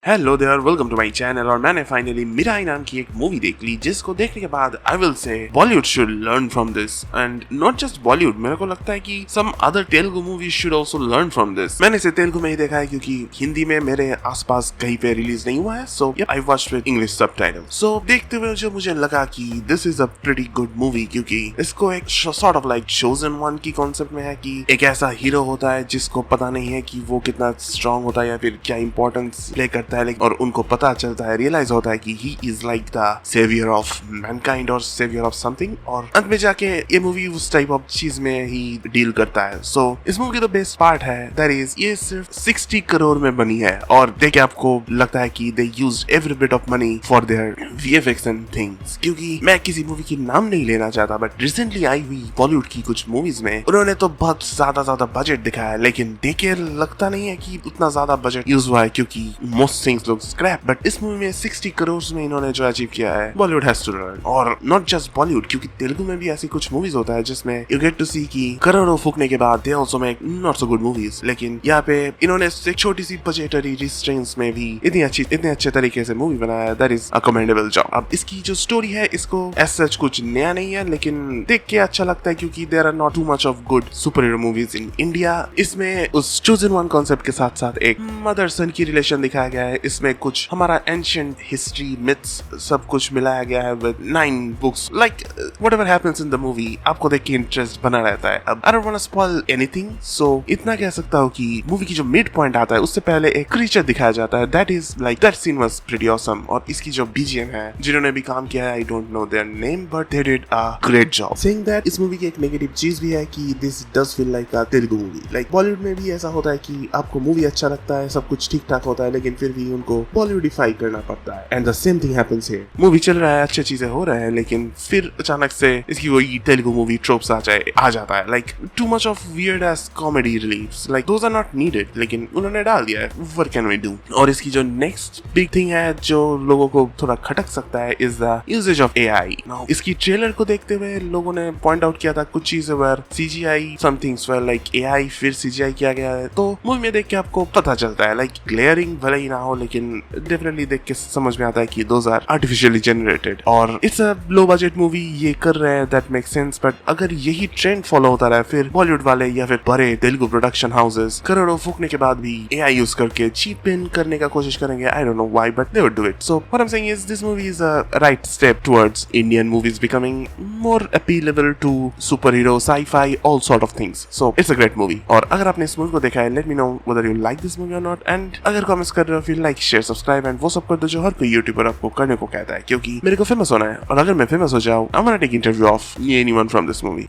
Hello there, welcome to my channel. और मैंने finally Mirae नाम की एक मूवी देख ली, जिसको देखने के बाद I will say Bollywood should learn from this, and not just Bollywood, मेरे को लगता है कि some other Telugu movies should also learn from this. मैंने इसे तेलुगु में ही देखा है क्योंकि हिंदी में मेरे आसपास कहीं पे रिलीज नहीं हुआ है, so I watched with English subtitle. So देखते हुए जो मुझे लगा कि this is a pretty good movie, क्योंकि इसको एक sort of like chosen one की कॉन्सेप्ट में है कि एक ऐसा हीरो होता है जिसको पता नहीं है कि वो कितना स्ट्रांग होता है या फिर क्या इंपॉर्टेंस प्ले करता है, और उनको पता चलता है, रियलाइज होता है कि he is like the saviour of mankind और सेवियर ऑफ समथिंग, और अंत में जाके ये मूवी उस टाइप ऑफ चीज में ही डील करता है। सो इस मूवी की तो बेस्ट पार्ट है दैट इज ये सिर्फ 60 करोड़ में बनी है, और देख के आपको लगता है कि they used every bit of money for their VFX and things. क्योंकि मैं किसी मूवी की नाम नहीं लेना चाहता, बट रिसेंटली आई हुई बॉलीवुड की कुछ मूवीज में उन्होंने तो बहुत ज्यादा बजट दिखाया है, लेकिन देख के लगता नहीं है कि उतना ज्यादा बजट यूज हुआ है, क्योंकि most things look scrap. But इस मूवी में 60 करोड़ में इन्होंने जो अचीव किया है, बॉलीवुड हैज टू लर्न। और नॉट जस्ट बॉलीवुड, क्योंकि तेलुगु में भी ऐसी कुछ मूवीज होता है जिसमें यू गेट टू सी कि करोड़ों फूकने के बाद they also make not so good movies, लेकिन यहाँ पे इन्होंने एक छोटी सी बजटरी रिस्ट्रेंट्स में भी इतने अच्छे तरीके से मूवी बनाया है, that is a commendable job. अब इसकी जो स्टोरी है, इसको एज सच कुछ नया नहीं है, लेकिन देख के अच्छा लगता है, क्योंकि there are not too much of good super hero movies in India. इसमें उस चोजन वन कॉन्सेप्ट के साथ साथ एक मदर सन की रिलेशन दिखाया गया है। इसमें कुछ हमारा एंशिएंट हिस्ट्री, मिथ्स, सब कुछ मिलाया गया है with 9 books. Like whatever happens in the movie, आपको देख के इंटरेस्ट बना रहता है। अब I don't want to spoil anything, so इतना कह सकता हूँ कि मूवी की जो मिड पॉइंट आता है, उससे पहले एक क्रीचर दिखाया जाता है, that is like that scene was pretty awesome. और इसकी जो बीजीएम है, जिन्होंने भी काम किया है, आई don't no their name, but they did a great job. Saying that, इस मूवी की एक नेगेटिव चीज भी है कि this does feel like a Telugu movie. Like Bollywood में भी ऐसा होता है कि आपको मूवी अच्छा लगता है, सब कुछ ठीक ठाक होता है, लेकिन फिर भी उनको बॉलीवुडिफाई करना पड़ता है, and the same thing happens here. Movie चल रहा है, अच्छी चीजें हो रहा है, लेकिन फिर अचानक से इसकी वही तेलुगु मूवी ट्रोप्स आ जाता है, like too much of weird ass comedy reliefs, like those are not needed, लेकिन उन्होंने डाल दिया है, व्हाट कैन वी डू। और इसकी जो नेक्स्ट बिग थिंग है, जो लोगों को थोड़ा खटक सकता है, is the usages of AI. Now इसकी ट्रेलर को देखते हुए लोगों ने पॉइंट आउट किया था कुछ चीजें were CGI, some things were like AI फिर सीजीआई किया गया है। तो मूवी में देख के आपको पता चलता है, लाइक ग्लेयरिंग भले ही ना हो, लेकिन डेफिनेटली देख के समझ में आता है कि दोज आर आर्टिफिशियली जनरेटेड, और it's a low budget movie. ये कर रहे हैं, दैट मेक्स सेंस, बट अगर यही ट्रेंड फॉलो होता रहा, फिर बॉलीवुड वाले या फिर बड़े तेलुगु प्रोडक्शन हाउसेस करोड़ों फूकने के बाद भी एआई यूज करके चीप इन करने का कोशिश करेंगे। I don't know why, but they would do it. So what I am saying is this movie is a right step towards Indian movies becoming more appealable to super hero, sci-fi, all sort of things. So it's a great movie. और अगर आपने इस movie को देखा है, let me know whether you like this movie और not, and अगर comments कर रहे हो, फिर लाइक, शेयर, सब्सक्राइब एंड वो सब कर दो जो हर कोई यूट्यूबर आपको करने को कहता है, क्योंकि मेरे को फेमस होना है, और अगर मैं फेमस हो जाऊं, I want to take interview of anyone from this movie.